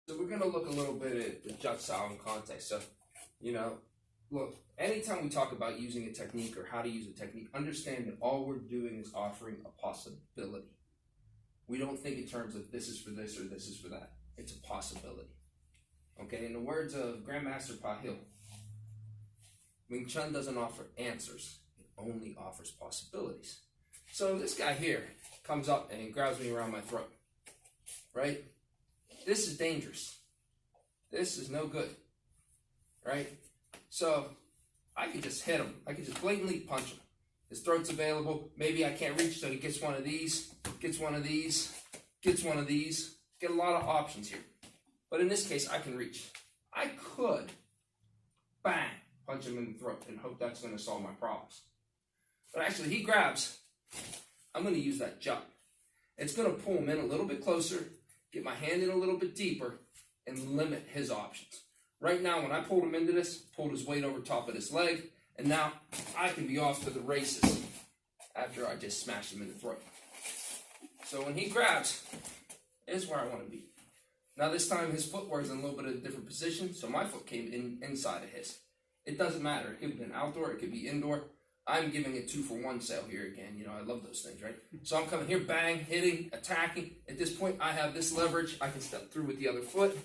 So we're going to look a little bit at the Jut Sao in context. So, look, anytime we talk about using a technique or how to use a technique, understand that all we're doing is offering a possibility. We don't think in terms of this is for this or this is for that. It's a possibility. Okay, in the words of Grandmaster Pa Hill, Wing Chun doesn't offer answers. It only offers possibilities. So this guy here comes up and grabs me around my throat, right? This is dangerous. This is no good, right? So I could just hit him. I could just blatantly punch him. His throat's available. Maybe I can't reach, so he gets one of these, gets one of these, gets one of these. Get a lot of options here. But in this case, I can reach. I could, bang, punch him in the throat and hope that's going to solve my problems. But actually, he grabs. I'm going to use that jut. It's going to pull him in a little bit closer, get my hand in a little bit deeper, and limit his options. Right now, when I pulled him into this, pulled his weight over top of his leg, and now I can be off to the races after I just smashed him in the throat. So when he grabs, is where I want to be. Now this time his footwear is in a little bit of a different position, so my foot came inside of his. It doesn't matter. It could have been outdoor, it could be indoor. I'm giving a 2-for-1 sale here again. I love those things, right? So I'm coming here, bang, hitting, attacking. At this point, I have this leverage. I can step through with the other foot,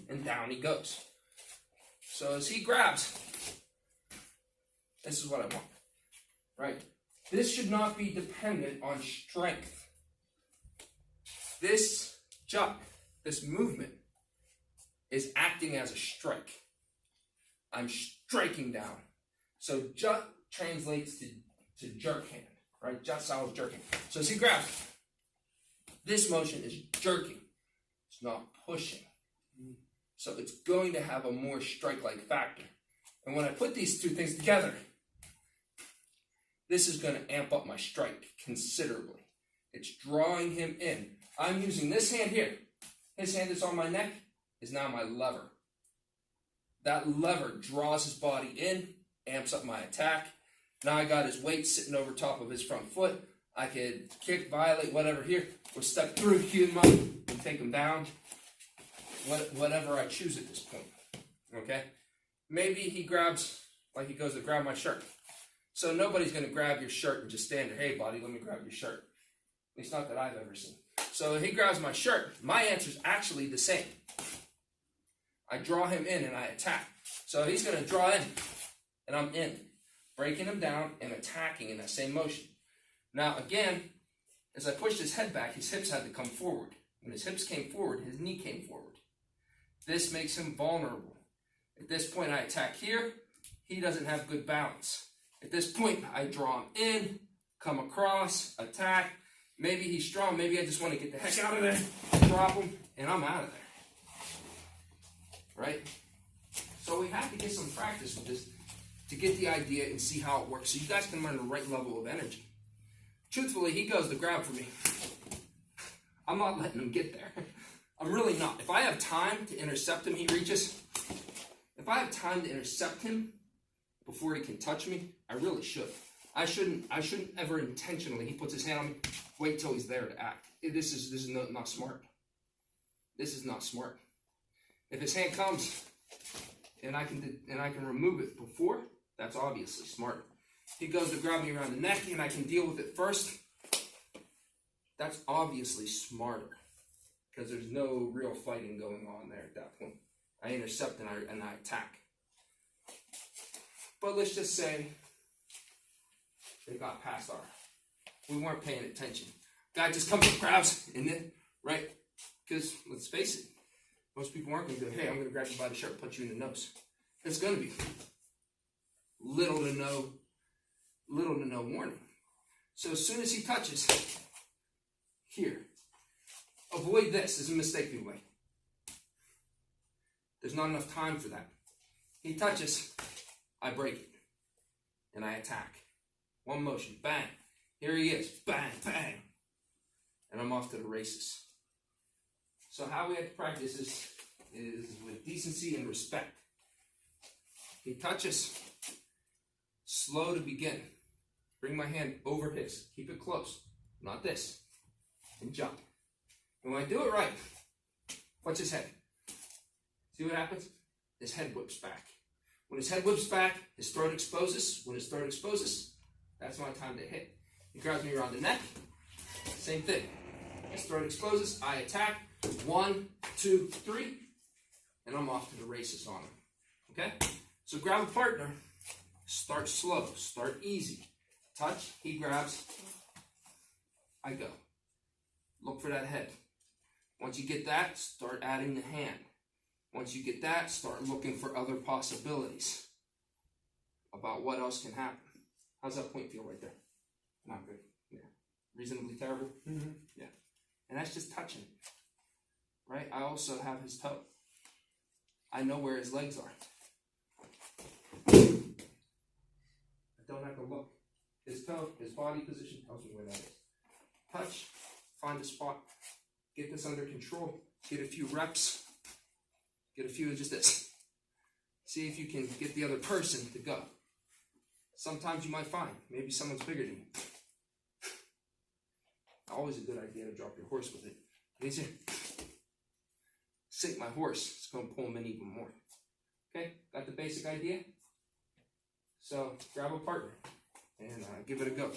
and down he goes. So as he grabs, this is what I want, right? This should not be dependent on strength. This jut, this movement, is acting as a strike. I'm striking down. So jut translates to jerk hand, right? Jut Sao is jerking. So as he grabs, this motion is jerking. It's not pushing. So it's going to have a more strike-like factor. And when I put these two things together, this is going to amp up my strike considerably. It's drawing him in. I'm using this hand here. His hand that's on my neck is now my lever. That lever draws his body in, amps up my attack. Now I got his weight sitting over top of his front foot. I could kick, violate, whatever here, or step through, cue him up, and take him down. Whatever I choose at this point. Okay? Maybe he grabs, like he goes to grab my shirt. So nobody's going to grab your shirt and just stand there, hey buddy, let me grab your shirt. At least not that I've ever seen. So he grabs my shirt. My answer is actually the same. I draw him in and I attack. So he's going to draw in, and I'm in. Breaking him down and attacking in that same motion. Now again, as I pushed his head back, his hips had to come forward. When his hips came forward, his knee came forward. This makes him vulnerable. At this point, I attack here. He doesn't have good balance. At this point, I draw him in, come across, attack. Maybe he's strong. Maybe I just want to get the heck out of there, drop him, and I'm out of there. Right? So we have to get some practice with this to get the idea and see how it works so you guys can learn the right level of energy. Truthfully, he goes to grab for me. I'm not letting him get there. I'm really not. If I have time to intercept him, he reaches. If I have time to intercept him before he can touch me, I really should. I shouldn't ever intentionally, he puts his hand on me, wait till he's there to act. This is not smart. This is not smart. If his hand comes and I can remove it before, that's obviously smart. He goes to grab me around the neck and I can deal with it first. That's obviously smarter because there's no real fighting going on there at that point. I intercept and I attack. But let's just say they got past we weren't paying attention. Guy just comes and grabs, and then, right? Because let's face it, most people aren't going to go, hey, I'm going to grab you by the shirt and punch you in the nose. It's going to be little to no warning. So as soon as he touches, here, avoid this. This is a mistake people make. There's not enough time for that. He touches, I break it, and I attack. One motion, bang. Here he is, bang, bang. And I'm off to the races. So how we have to practice is with decency and respect. He touches, slow to begin. Bring my hand over his. Keep it close, not this. And jump. And when I do it right, watch his head. See what happens? His head whips back. When his head whips back, his throat exposes. When his throat exposes, that's my time to hit. He grabs me around the neck. Same thing. His throat exposes, I attack. 1, 2, 3, and I'm off to the races on him. Okay? So grab a partner. Start slow. Start easy. Touch. He grabs. I go. Look for that head. Once you get that, start adding the hand. Once you get that, start looking for other possibilities about what else can happen. How's that point feel right there? Not good. Yeah. Reasonably terrible? Mm-hmm. Yeah. And that's just touching. Right? I also have his toe. I know where his legs are. I don't have to look. His toe, his body position tells me where that is. Touch, find a spot, get this under control, get a few reps, get a few of just this. See if you can get the other person to go. Sometimes you might find, maybe someone's bigger than you. Always a good idea to drop your horse with it. Easier. Sink my horse. It's going to pull him in even more. Okay, got the basic idea? So grab a partner and give it a go.